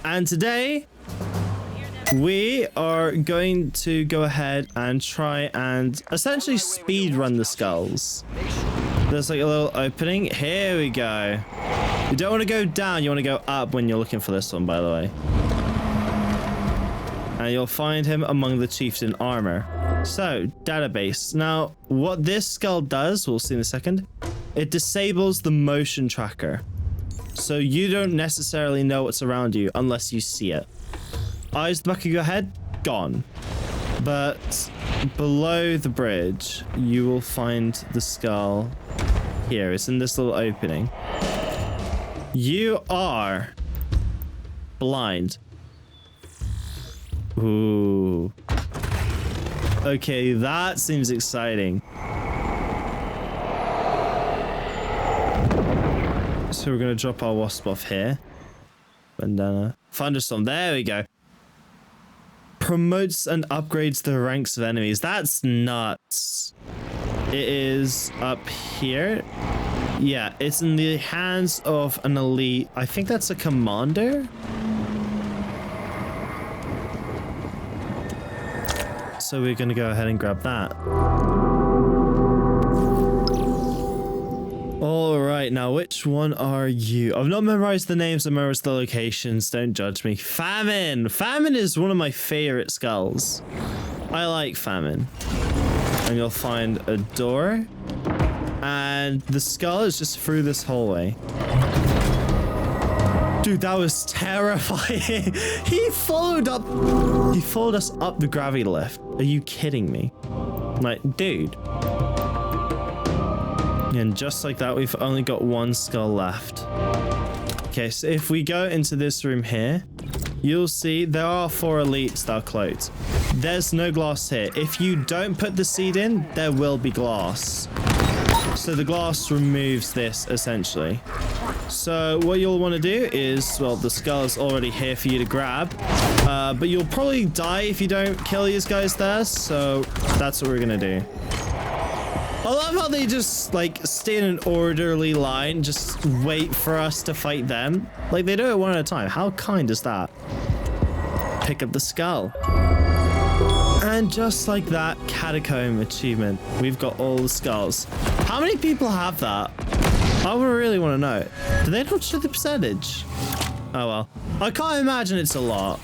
And today we are going to go ahead and try and essentially speedrun the skulls. There's like a little opening. Here we go. You don't want to go down, you want to go up when you're looking for this one, by the way. And you'll find him among the chieftain armor. So, database. Now, what this skull does, we'll see in a second, it disables the motion tracker. So you don't necessarily know what's around you unless you see it. Eyes at the back of your head, gone. But below the bridge, you will find the skull here. It's in this little opening. You are blind. Ooh. Okay, that seems exciting. So we're going to drop our wasp off here. Bandana. Thunderstorm. There we go. Promotes and upgrades the ranks of enemies. That's nuts. It is up here. Yeah, it's in the hands of an elite. I think that's a commander. So we're going to go ahead and grab that. All right, now which one are you? I've not memorized the names, I've memorized the locations. Don't judge me. Famine. Famine is one of my favorite skulls. I like Famine. And you'll find a door. And the skull is just through this hallway. Dude, that was terrifying. He followed us up the gravity lift. Are you kidding me? Like, dude. And just like that, we've only got one skull left. Okay, so if we go into this room here, you'll see there are 4 elites that are cloaked. There's no glass here. If you don't put the seed in, there will be glass. So the glass removes this, essentially. So what you'll want to do is, well, the skull is already here for you to grab. But you'll probably die if you don't kill these guys there. So that's what we're going to do. I love how they just, like, stay in an orderly line, just wait for us to fight them. Like, they do it one at a time. How kind is that? Pick up the skull. And just like that, catacomb achievement. We've got all the skulls. How many people have that? I would really want to know. Do they not show the percentage? Oh, well. I can't imagine it's a lot.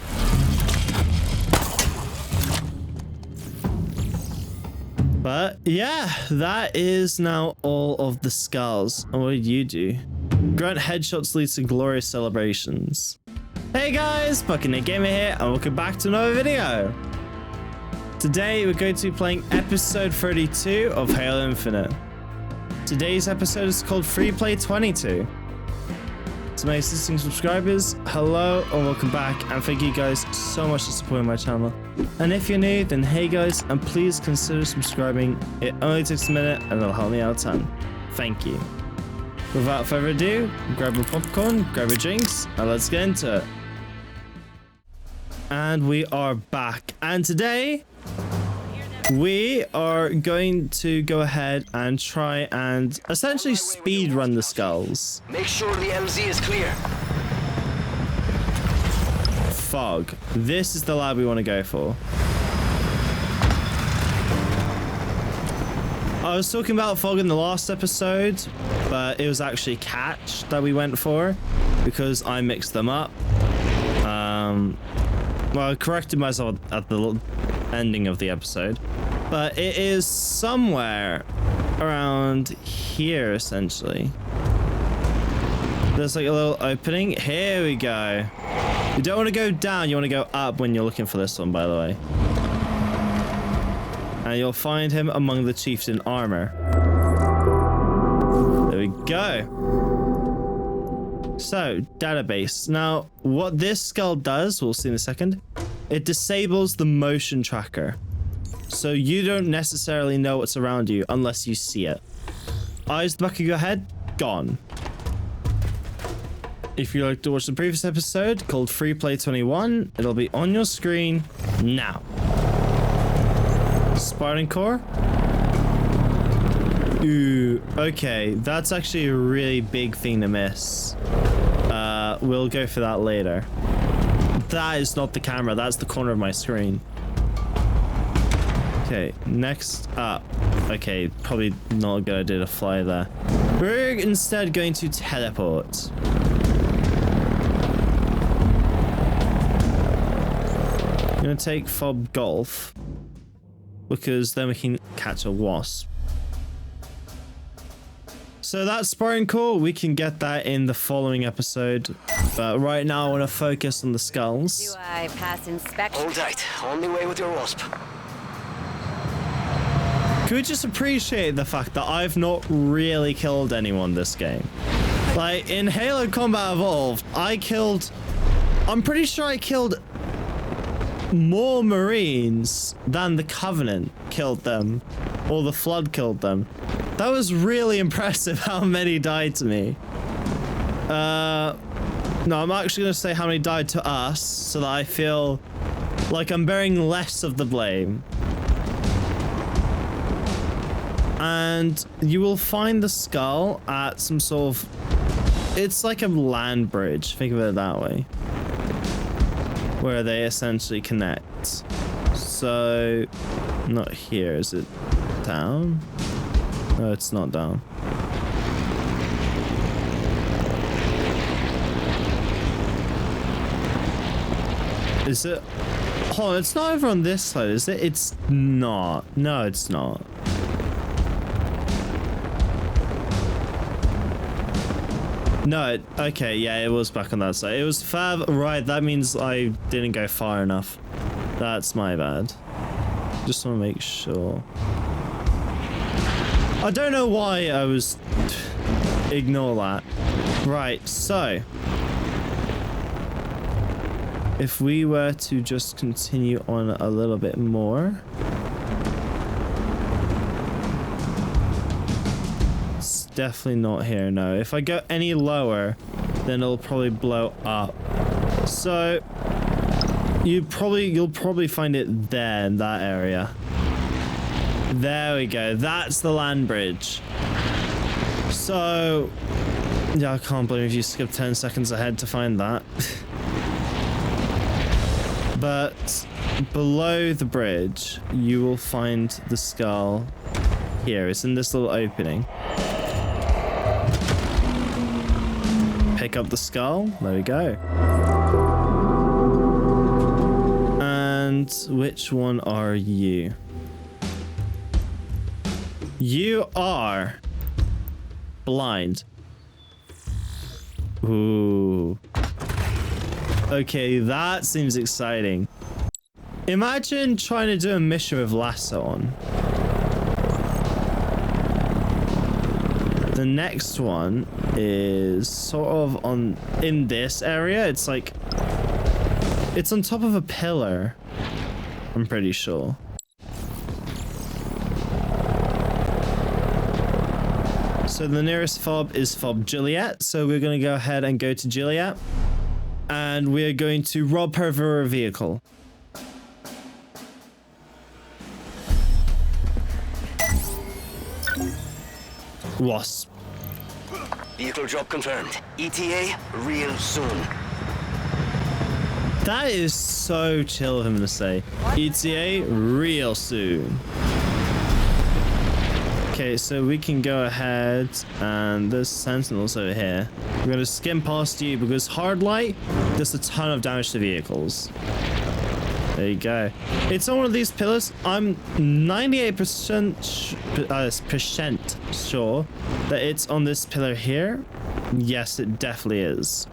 But yeah, that is now all of the skulls. And what did you do? Grunt headshots lead to glorious celebrations. Hey guys, Buccaneer Gamer here, and welcome back to another video. Today we're going to be playing episode 32 of Halo Infinite. Today's episode is called Free Play 22. To my existing subscribers, hello and welcome back, and thank you guys so much for supporting my channel. And if you're new, then hey guys, and please consider subscribing. It only takes a minute and it'll help me out a ton. Thank you. Without further ado, grab a popcorn, grab your drinks, and let's get into it. And we are back, and today we are going to go ahead and try and essentially speedrun the skulls. Make sure the LZ is clear. Fog. This is the lab we want to go for. I was talking about fog in the last episode, but it was actually catch that we went for because I mixed them up. Well, I corrected myself at the ending of the episode, but it is somewhere around here, essentially. There's like a little opening. Here we go. You don't want to go down, you want to go up when you're looking for this one, by the way. And you'll find him among the chieftain armor. There we go. So, database. Now, what this skull does, we'll see in a second, it disables the motion tracker. So you don't necessarily know what's around you unless you see it. Eyes at the back of your head, gone. If you'd like to watch the previous episode called Free Play 21, it'll be on your screen now. Spartan core. Ooh, okay, that's actually a really big thing to miss. We'll go for that later. that is not the camera. That's the corner of my screen. Okay, next up. Okay, probably not a good idea to fly there. We're instead going to teleport. I'm gonna take Fob Golf because then we can catch a wasp. So that sparring core, we can get that in the following episode. But right now I want to focus on the skulls. Do I pass inspection? Hold tight. Only way with your wasp. Can we just appreciate the fact that I've not really killed anyone this game? Like, in Halo Combat Evolved, I'm pretty sure I killed more Marines than the Covenant killed them. Or the Flood killed them. That was really impressive how many died to me. No, I'm actually going to say how many died to us so that I feel like I'm bearing less of the blame. And you will find the skull at some sort of... It's like a land bridge, think of it that way. Where they essentially connect. So, not here, is it down? No, it's not down. Is it? Oh, it's not over on this side, is it? It's not. No, it's not. No, okay, yeah, it was back on that side. It was far right. That means I didn't go far enough. That's my bad. Just want to make sure. I don't know why I was... Ignore that. Right, so... If we were to just continue on a little bit more... It's definitely not here, no. If I go any lower, then it'll probably blow up. So... You'll probably find it there in that area. There we go. That's the land bridge. So, yeah, I can't believe you skipped 10 seconds ahead to find that. But below the bridge, you will find the skull here. It's in this little opening. Pick up the skull. There we go. And which one are you? You are blind. Ooh. Okay, that seems exciting. Imagine trying to do a mission with lasso on. The next one is sort of in this area. It's like, it's on top of a pillar. I'm pretty sure. So the nearest fob is Fob Juliet. So we're going to go ahead and go to Juliet. And we are going to rob her of her vehicle. Wasp. Vehicle drop confirmed. ETA real soon. That is so chill of him to say. ETA real soon. Okay, so we can go ahead and there's sentinels over here. We're going to skim past you because hard light does a ton of damage to vehicles. There you go. It's on one of these pillars. I'm 98% sure that it's on this pillar here. Yes, it definitely is.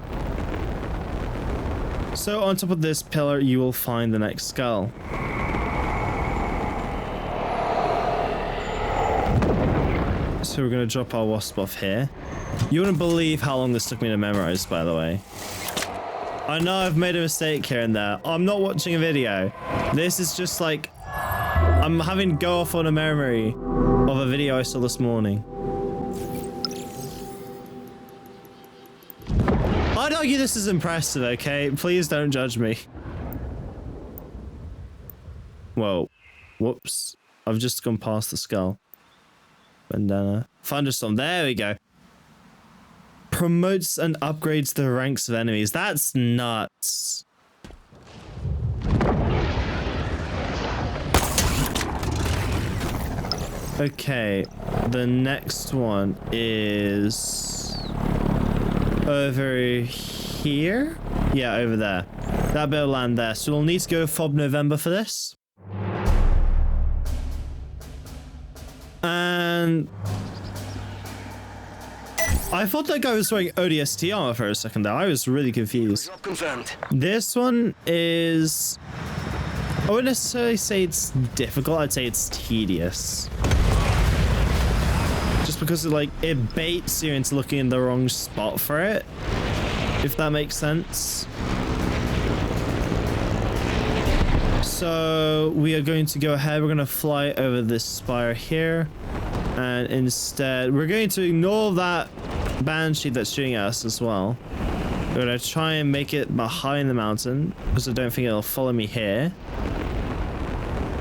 So on top of this pillar, you will find the next skull. So we're going to drop our wasp off here. You wouldn't believe how long this took me to memorize, by the way. I know I've made a mistake here and there. I'm not watching a video. This is just like... I'm having to go off on a memory of a video I saw this morning. I'd argue this is impressive, okay? Please don't judge me. Whoa. Whoops. I've just gone past the skull. Bandana. Thunderstorm. There we go. Promotes and upgrades the ranks of enemies. That's nuts. Okay, the next one is over here. Yeah, over there. That bit of land there. So we'll need to go to Fob November for this. And I thought that guy was wearing ODST armor for a second there. I was really confused. Confirmed. This one is... I wouldn't necessarily say it's difficult. I'd say it's tedious. Just because it baits you into looking in the wrong spot for it. If that makes sense. So we are going to go ahead. We're going to fly over this spire here. And instead, we're going to ignore that banshee that's shooting at us as well. We're going to try and make it behind the mountain, because I don't think it'll follow me here.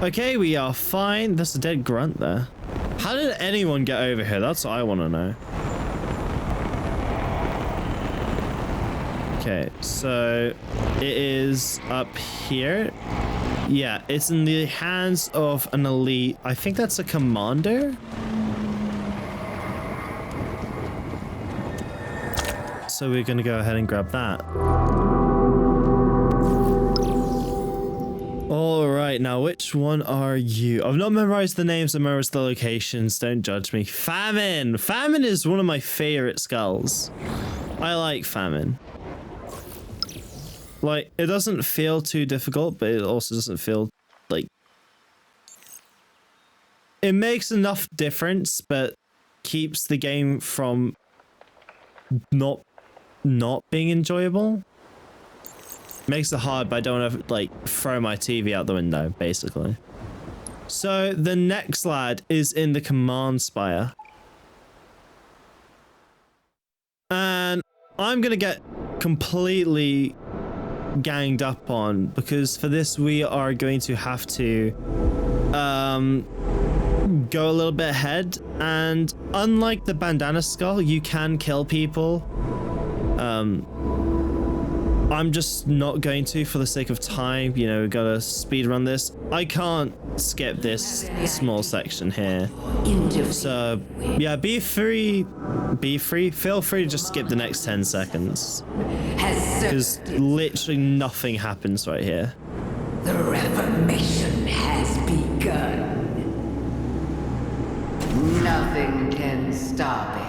Okay, we are fine. There's a dead grunt there. How did anyone get over here? That's what I want to know. Okay, so it is up here. Yeah, it's in the hands of an elite. I think that's a commander. So we're going to go ahead and grab that. All right, now which one are you? I've not memorized the names, I've memorized the locations. Don't judge me. Famine! Famine is one of my favorite skulls. I like Famine. Like, it doesn't feel too difficult, but it also doesn't feel like... It makes enough difference, but keeps the game from not being enjoyable. Makes it hard, but I don't want to like throw my TV out the window, basically. So the next lad is in the Command Spire. And I'm gonna get completely ganged up on, because for this we are going to have to go a little bit ahead, and unlike the bandana skull, you can kill people. I'm just not going to, for the sake of time. You know, we gotta speed run this. I can't skip this small section here. So yeah, be free. Feel free to just skip the next 10 seconds. Because literally nothing happens right here. The Reformation has begun. Nothing can stop it.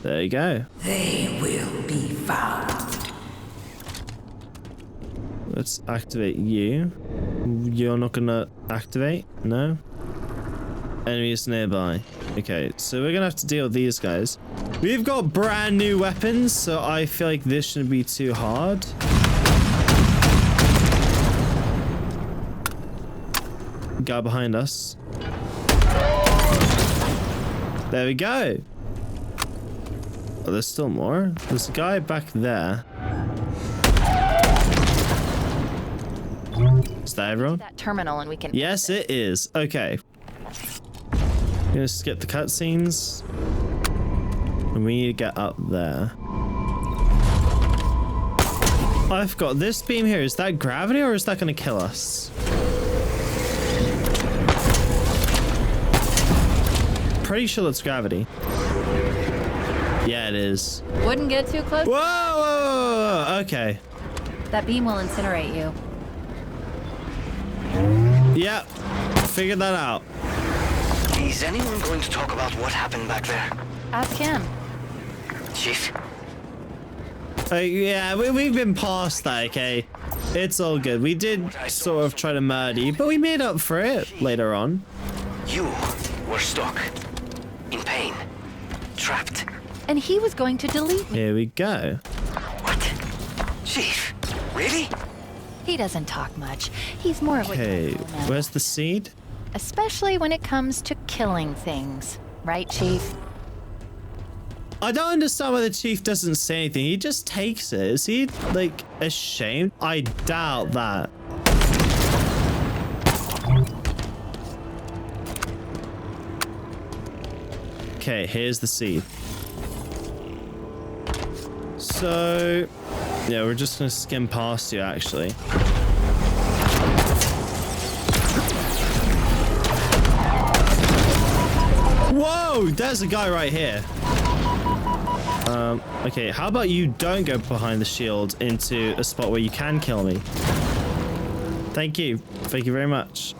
There you go. They will be found. Let's activate you. You're not gonna activate? No? Enemies nearby. Okay, so we're gonna have to deal with these guys. We've got brand new weapons, so I feel like this shouldn't be too hard. Guy behind us. There we go. Oh, there's still more. There's a guy back there. Is that everyone? That terminal and we can. Yes, it is. Okay. I'm gonna skip the cutscenes. And we need to get up there. I've got this beam here. Is that gravity or is that gonna kill us? Pretty sure that's gravity. Yeah, it is. Wouldn't get too close. Whoa, whoa, whoa, whoa. Okay. That beam will incinerate you. Yep. Figured that out. Is anyone going to talk about what happened back there? Ask him. Chief? Yeah, we've been past that, okay? It's all good. We did sort of try to murder you, but we made up for it later on. You were stuck. In pain. Trapped. And he was going to delete me. Here we go. What? Chief? Really? He doesn't talk much. He's more of a... Okay, where's the seed? Especially when it comes to killing things. Right, Chief? I don't understand why the chief doesn't say anything. He just takes it. Is he, like, ashamed? I doubt that. Okay, here's the seed. So, yeah, we're just gonna skim past you, actually. Whoa, there's a guy right here. Okay, how about you don't go behind the shield into a spot where you can kill me? Thank you. Thank you very much.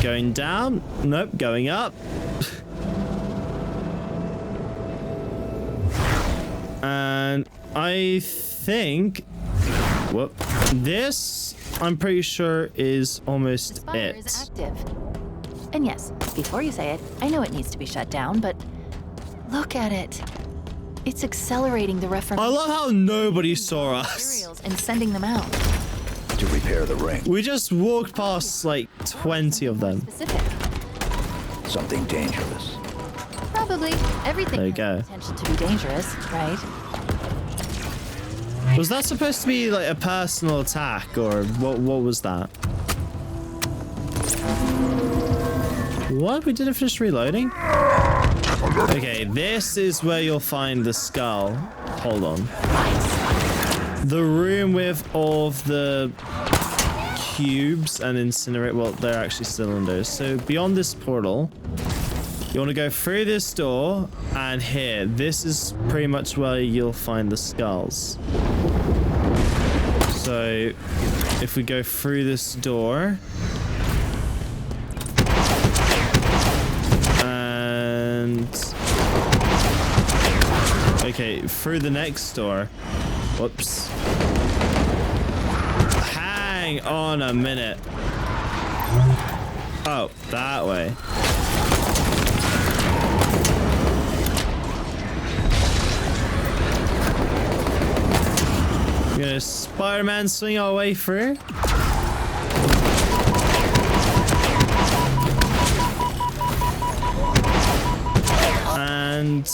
Going down? Nope, going up. And I think... Whoop. This, I'm pretty sure, is almost Fire it. is active. And yes, before you say it, I know it needs to be shut down, but look at it. It's accelerating the Reformation. I love how nobody saw us. And sending them out. To repair the ring. We just walked past like 20 of them. Specific. Something dangerous. Probably. Everything There you has go. the potential to be dangerous, right? Was that supposed to be like a personal attack, or what was that? What? We didn't finish reloading? Okay, this is where you'll find the skull. Hold on. The room with all of the cubes and incinerate. Well, they're actually cylinders. So beyond this portal, you want to go through this door, and here. This is pretty much where you'll find the skulls. So if we go through this door, and okay, through the next door. Whoops. Hang on a minute. Oh, that way. We're gonna Spider-Man swing our way through. And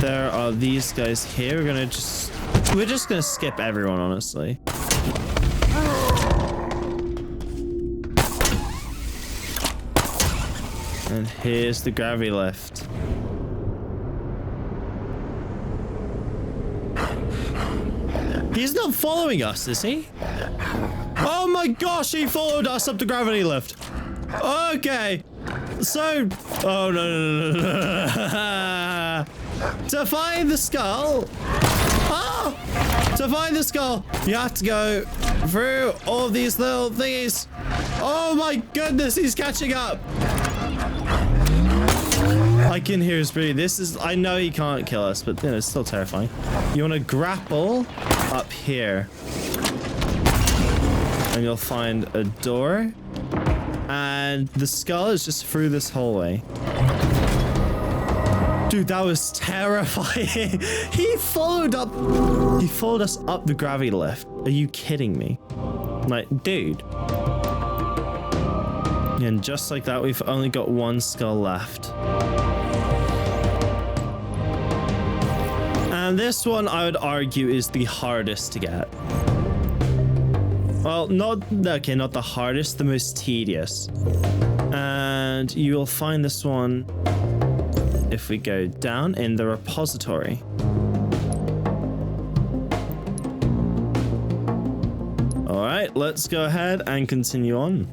there are these guys here. We're just gonna skip everyone, honestly. And here's the gravity lift. He's not following us, is he? Oh my gosh, he followed us up the gravity lift. Okay. So, oh no. To find the skull. Oh! To find the skull, you have to go through all of these little thingies. Oh my goodness, he's catching up. I can hear his breathing. I know he can't kill us, but you know, it's still terrifying. You want to grapple up here. And you'll find a door. And the skull is just through this hallway. Dude, that was terrifying. He followed us up the gravity lift. Are you kidding me? Like, dude. And just like that, we've only got one skull left. And this one, I would argue, is the hardest to get. Well, not the hardest, the most tedious. And you will find this one if we go down in the repository. All right, let's go ahead and continue on.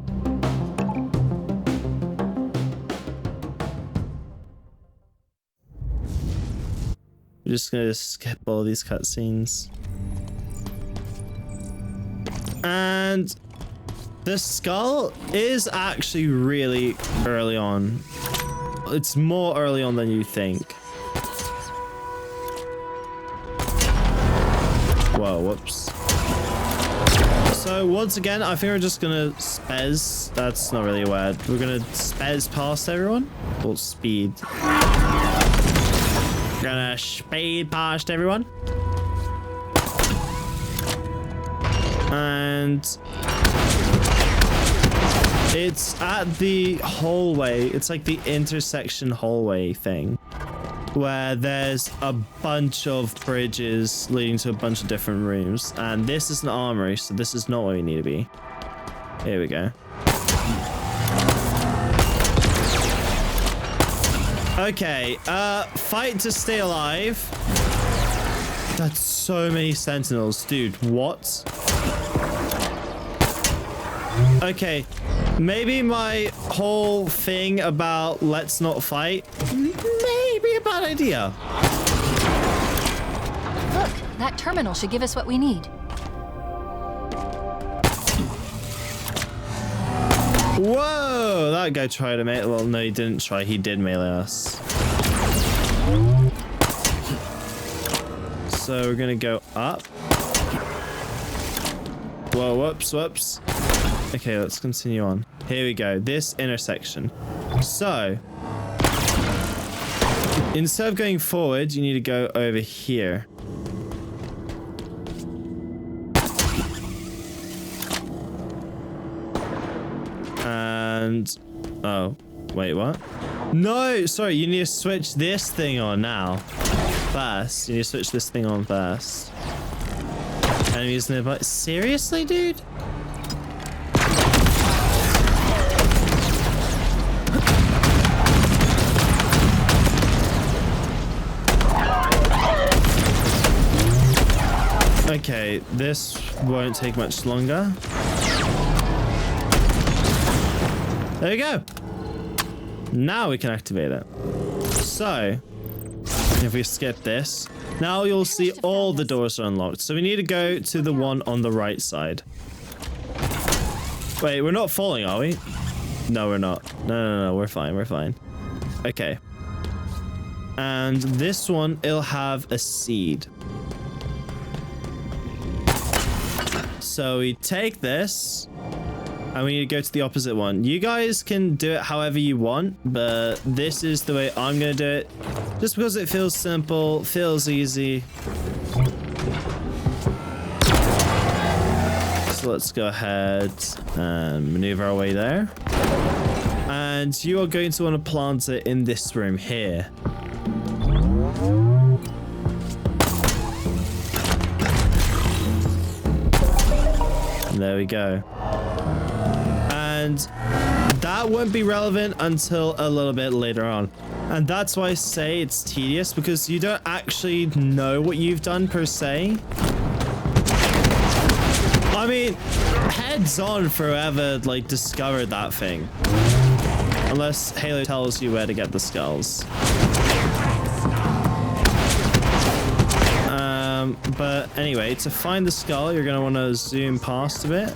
We're just gonna skip all these cutscenes. And the skull is actually really early on. It's more early on than you think. Whoa, whoops. So once again, I think we're just gonna spez. That's not really a word. We're gonna spez past everyone. Or speed. Gonna speed past everyone. And it's at the hallway. It's like the intersection hallway thing where there's a bunch of bridges leading to a bunch of different rooms. And this is an armory, so this is not where we need to be. Here we go. Okay, fight to stay alive. That's so many sentinels, dude. What? Okay, Maybe my whole thing about let's not fight, maybe a bad idea. Look, that terminal should give us what we need. Whoa, that guy tried to melee. Well, no, he didn't try. He did melee us. So we're gonna go up. Whoa, whoops. Okay, let's continue on. Here we go. This intersection. So instead of going forward, you need to go over here. And oh, wait, what? No, sorry, you need to switch this thing on now. First, you need to switch this thing on first. Enemies nearby. Seriously, dude? Okay, this won't take much longer. There we go. Now we can activate it. So, if we skip this, now you'll see all the doors are unlocked. So we need to go to the one on the right side. Wait, we're not falling, are we? No, we're not. No, we're fine. Okay. And this one, it'll have a seed. So we take this, and we need to go to the opposite one. You guys can do it however you want, but this is the way I'm going to do it. Just because it feels simple, feels easy. So let's go ahead and maneuver our way there. And you are going to want to plant it in this room here. There we go. And that won't be relevant until a little bit later on. And that's why I say it's tedious, because you don't actually know what you've done per se. I mean, heads on forever like discovered that thing. Unless Halo tells you where to get the skulls. But anyway, to find the skull, you're going to want to zoom past a bit.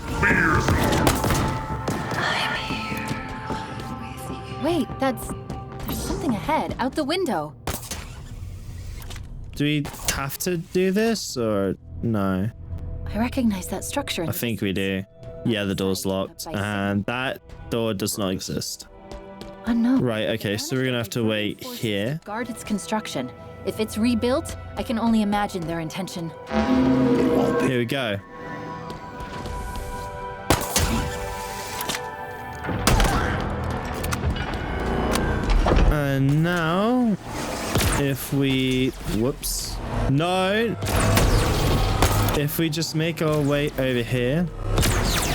Wait, there's something ahead, out the window. Do we have to do this or no? I recognize that structure. I think we do. Yeah, the door's locked and that door does not exist. Oh no. Right, okay, so we're going to have to wait here. Guard its construction. If it's rebuilt, I can only imagine their intention. Here we go. And now, if we... Whoops. No! If we just make our way over here.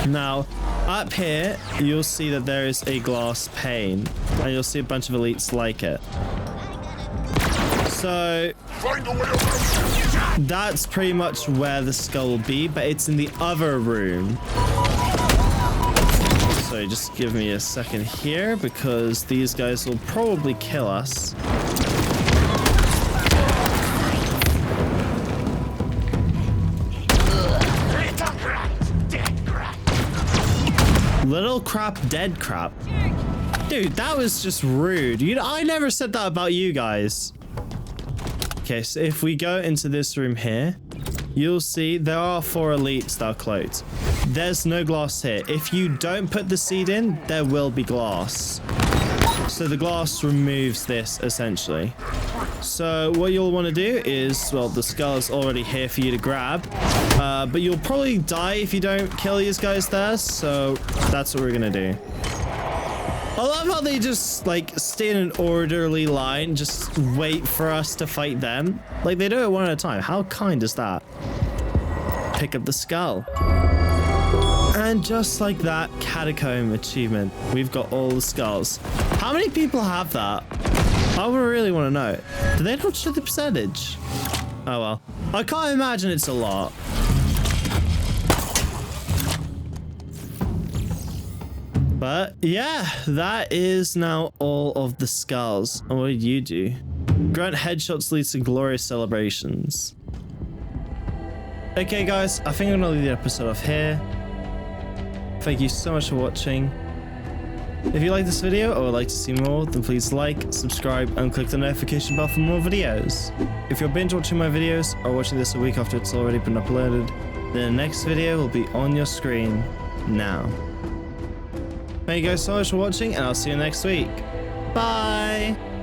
Now, up here, you'll see that there is a glass pane. And you'll see a bunch of elites like it. So that's pretty much where the skull will be, but it's in the other room. So just give me a second here, because these guys will probably kill us. Little crap, dead crap. Dude, that was just rude. I never said that about you guys. Okay, so if we go into this room here, you'll see there are 4 elites that are cloaked. There's no glass here. If you don't put the seed in, there will be glass. So the glass removes this, essentially. So what you'll want to do is, well, the skull is already here for you to grab. But you'll probably die if you don't kill these guys there. So that's what we're going to do. I love how they just, like, stay in an orderly line, just wait for us to fight them. Like, they do it one at a time. How kind is that? Pick up the skull. And just like that, Catacomb achievement. We've got all the skulls. How many people have that? I would really want to know. Do they not show the percentage? Oh, well. I can't imagine it's a lot. But yeah, that is now all of the skulls. And what did you do? Grunt headshots leads to glorious celebrations. Okay guys, I think I'm gonna leave the episode off here. Thank you so much for watching. If you like this video or would like to see more, then please like, subscribe, and click the notification bell for more videos. If you're binge watching my videos or watching this a week after it's already been uploaded, then the next video will be on your screen now. Thank you guys so much for watching, and I'll see you next week. Bye!